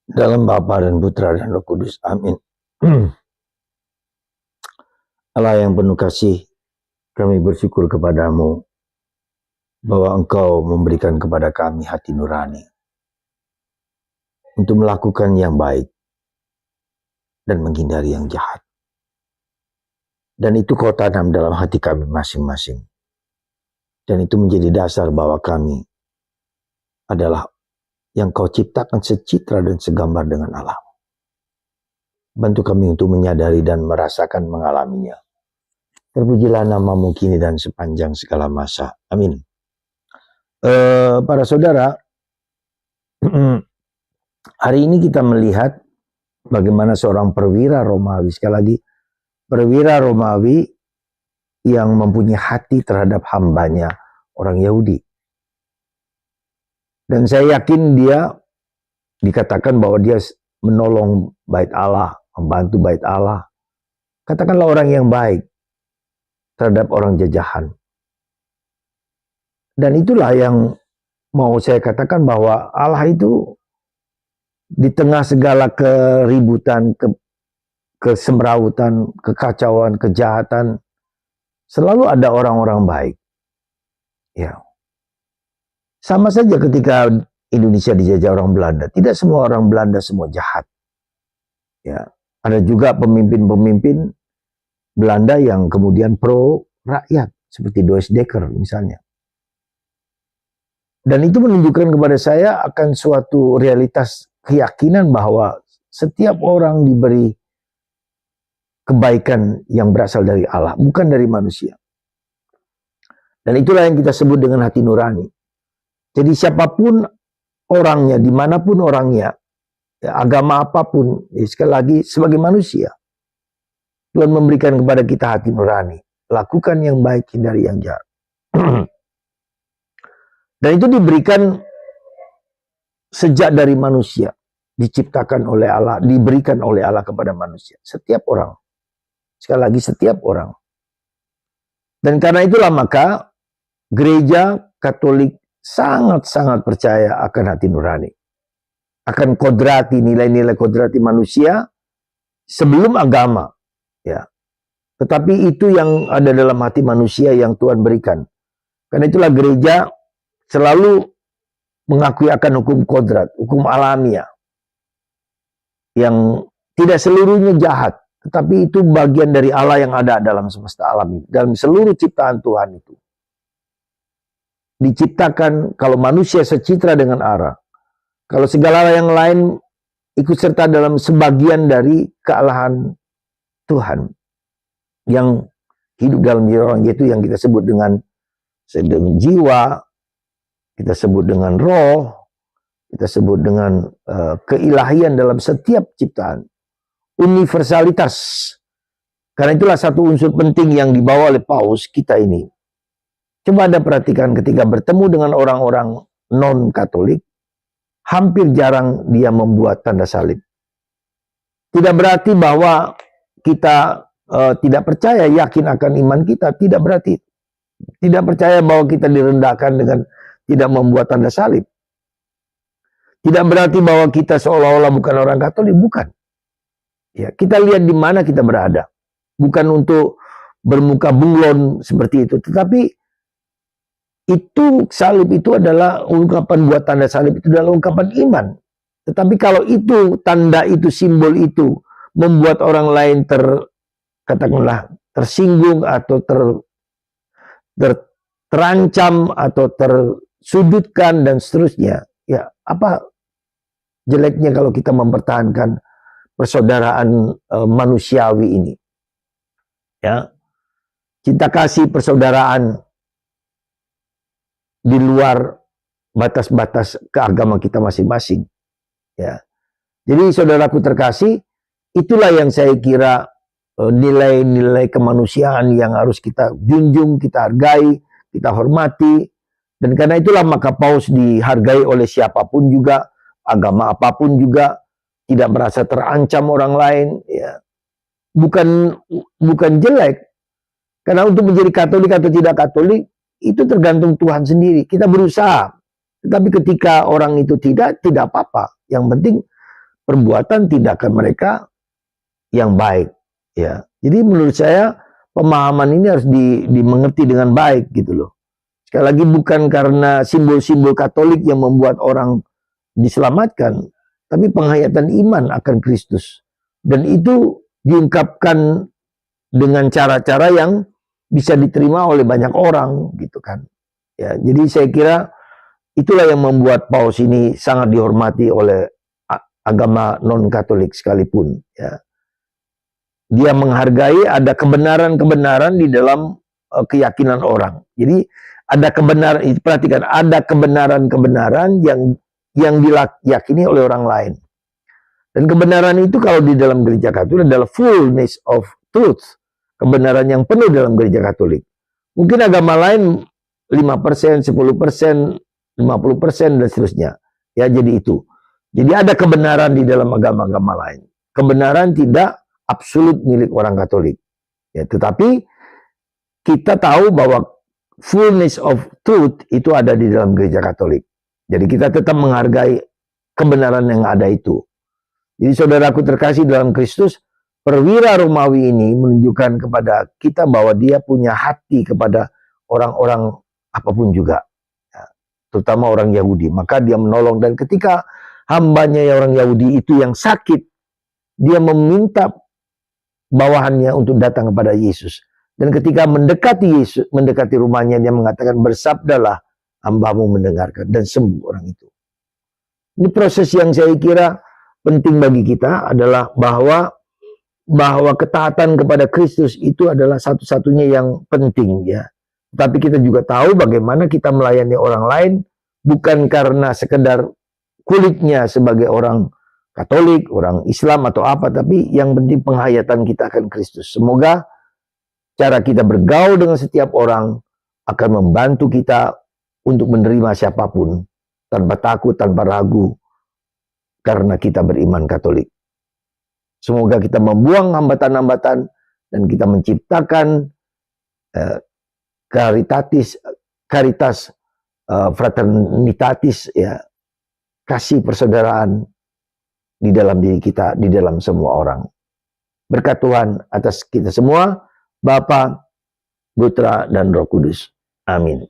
Dalam Bapa dan Putra dan Roh Kudus. Amin. Allah yang penuh kasih, kami bersyukur kepadamu bahwa Engkau memberikan kepada kami hati nurani untuk melakukan yang baik dan menghindari yang jahat. Dan itu Kau tanam dalam hati kami masing-masing. Dan itu menjadi dasar bahwa kami adalah yang Kau ciptakan secitra dan segambar dengan Allah. Bantu kami untuk menyadari dan merasakan mengalaminya. Terpujilah namamu kini dan sepanjang segala masa. Amin. Para saudara, hari ini kita melihat bagaimana seorang perwira Romawi, sekali lagi, perwira Romawi yang mempunyai hati terhadap hambanya, orang Yahudi. Dan saya yakin dia dikatakan bahwa dia menolong bait Allah, membantu bait Allah. Katakanlah orang yang baik terhadap orang jajahan. Dan itulah yang mau saya katakan bahwa Allah itu di tengah segala keributan, kesemrautan, kekacauan, kejahatan, selalu ada orang-orang baik. Ya. Sama saja ketika Indonesia dijajah orang Belanda, tidak semua orang Belanda semua jahat. Ya. Ada juga pemimpin-pemimpin Belanda yang kemudian pro rakyat, seperti Dois Dekker misalnya. Dan itu menunjukkan kepada saya akan suatu realitas keyakinan bahwa setiap orang diberi kebaikan yang berasal dari Allah, bukan dari manusia. Dan itulah yang kita sebut dengan hati nurani. Jadi siapapun orangnya, dimanapun orangnya, ya, agama apapun, ya, sekali lagi sebagai manusia, Tuhan memberikan kepada kita hati nurani. Lakukan yang baik, hindari yang jahat. Dan itu diberikan sejak dari manusia. Diciptakan oleh Allah, diberikan oleh Allah kepada manusia. Setiap orang. Sekali lagi, setiap orang. Dan karena itulah maka gereja Katolik sangat-sangat percaya akan hati nurani. Akan kodrati, nilai-nilai kodrati manusia sebelum agama. Ya. Tetapi itu yang ada dalam hati manusia yang Tuhan berikan. Karena itulah gereja selalu mengakui akan hukum kodrat, hukum alamiah. Yang tidak seluruhnya jahat. Tetapi itu bagian dari Allah yang ada dalam semesta alam ini. Dalam seluruh ciptaan Tuhan itu. Diciptakan kalau manusia secitra dengan Allah. Kalau segala yang lain ikut serta dalam sebagian dari kealahan Tuhan. Yang hidup dalam diri orang, yaitu yang kita sebut dengan jiwa, kita sebut dengan roh, kita sebut dengan keilahian dalam setiap ciptaan. Universalitas. Karena itulah satu unsur penting yang dibawa oleh Paus kita ini. Coba Anda perhatikan ketika bertemu dengan orang-orang non-Katolik, hampir jarang dia membuat tanda salib. Tidak berarti bahwa kita tidak percaya, yakin akan iman kita. Tidak berarti. Tidak percaya bahwa kita direndahkan dengan tidak membuat tanda salib. Tidak berarti bahwa kita seolah-olah bukan orang Katolik. Bukan. Ya, kita lihat di mana kita berada. Bukan untuk bermuka bunglon seperti itu. Tetapi itu salib itu adalah ungkapan, buat tanda salib itu adalah ungkapan iman. Tetapi kalau itu, tanda itu, simbol itu membuat orang lain katakanlah tersinggung atau terancam atau tersudutkan dan seterusnya. Ya, apa jeleknya kalau kita mempertahankan persaudaraan manusiawi ini? Ya. Cinta kasih persaudaraan di luar batas-batas keagamaan kita masing-masing. Ya. Jadi saudaraku terkasih, itulah yang saya kira nilai-nilai kemanusiaan yang harus kita junjung, kita hargai, kita hormati. Dan karena itulah maka Paus dihargai oleh siapapun juga, agama apapun juga, tidak merasa terancam orang lain. Ya. Bukan jelek. Karena untuk menjadi Katolik atau tidak Katolik, itu tergantung Tuhan sendiri. Kita berusaha. Tetapi ketika orang itu tidak apa-apa. Yang penting perbuatan tindakan mereka yang baik. Ya, jadi menurut saya pemahaman ini harus dimengerti dengan baik gitu loh. Sekali lagi bukan karena simbol-simbol Katolik yang membuat orang diselamatkan, tapi penghayatan iman akan Kristus. Dan itu diungkapkan dengan cara-cara yang bisa diterima oleh banyak orang gitu kan. Ya, jadi saya kira itulah yang membuat Paus ini sangat dihormati oleh agama non-Katolik sekalipun. Ya. Dia menghargai ada kebenaran-kebenaran di dalam keyakinan orang. Jadi ada kebenaran, perhatikan, ada kebenaran-kebenaran yang diyakini oleh orang lain. Dan kebenaran itu kalau di dalam gereja Katolik adalah fullness of truth. Kebenaran yang penuh dalam gereja Katolik. Mungkin agama lain 5%, 10%, 50% dan seterusnya. Ya, jadi itu. Jadi ada kebenaran di dalam agama-agama lain. Kebenaran tidak absolut milik orang Katolik. Ya, tetapi kita tahu bahwa fullness of truth itu ada di dalam gereja Katolik. Jadi kita tetap menghargai kebenaran yang ada itu. Jadi saudaraku terkasih dalam Kristus, perwira Romawi ini menunjukkan kepada kita bahwa dia punya hati kepada orang-orang apapun juga, ya, terutama orang Yahudi. Maka dia menolong, dan ketika hambanya orang Yahudi itu yang sakit, dia meminta bawahannya untuk datang kepada Yesus. Dan ketika mendekati Yesus, mendekati rumahnya, dia mengatakan, bersabdalah, hambamu mendengarkan, dan sembuh orang itu. Ini proses yang saya kira penting bagi kita adalah bahwa ketaatan kepada Kristus itu adalah satu-satunya yang penting, ya. Tapi kita juga tahu bagaimana kita melayani orang lain bukan karena sekedar kulitnya sebagai orang Katolik, orang Islam atau apa, tapi yang penting penghayatan kita akan Kristus. Semoga cara kita bergaul dengan setiap orang akan membantu kita untuk menerima siapapun tanpa takut, tanpa ragu, karena kita beriman Katolik. Semoga kita membuang hambatan-hambatan dan kita menciptakan caritas fraternitatis, ya, kasih persaudaraan di dalam diri kita, di dalam semua orang. Berkat Tuhan atas kita semua, Bapa, Putra, dan Roh Kudus. Amin.